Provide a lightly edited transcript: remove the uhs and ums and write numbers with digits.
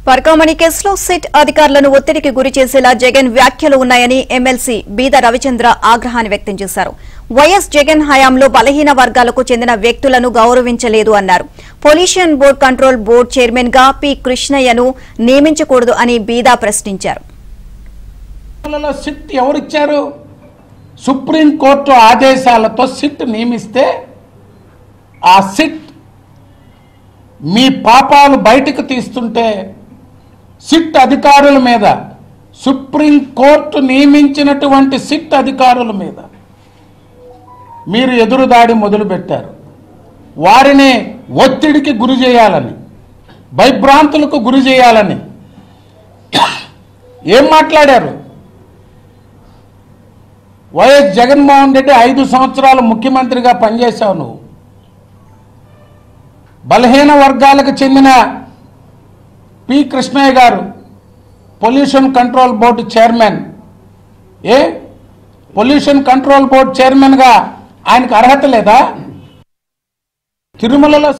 పర్కామణి కేసులో సిట్ అధికారులను ఒత్తిడికి గురి చేసేలా జగన్ వ్యాఖ్యలు ఉన్నాయని ఎమ్మెల్సీ బీద రవిచంద్ర ఆగ్రహాన్ని వ్యక్తం చేశారు. వైఎస్ జగన్ హయాంలో బలహీన వర్గాలకు చెందిన వ్యక్తులను గౌరవించలేదు అన్నారు. Pollution board control board chairman గా పి కృష్ణయ్యను నియమించకూడదు అని బీదా ప్రశ్నించారు. సిట్ ఎవరిచ్చారు? సుప్రీంకోర్టు ఆదేశాలతో సిట్ నియమిస్తే ఆ సిట్ మీ పాపాలు బయటకు తీస్తుంటే సిట్ అధికారుల మీద, సుప్రీంకోర్టు నియమించినటువంటి సిట్ అధికారుల మీద మీరు ఎదురుదాడి మొదలుపెట్టారు. వారిని ఒత్తిడికి గురి చేయాలని, భయభ్రాంతులకు గురి చేయాలని ఏం మాట్లాడారు? వైఎస్ జగన్మోహన్ రెడ్డి 5 సంవత్సరాలు ముఖ్యమంత్రిగా పనిచేశావు. నువ్వు బలహీన వర్గాలకు చెందిన పి కృష్ణయ్య గారు pollution control board chairman. Pollution control board చైర్మన్గా ఆయనకు అర్హత లేదా? తిరుమలలో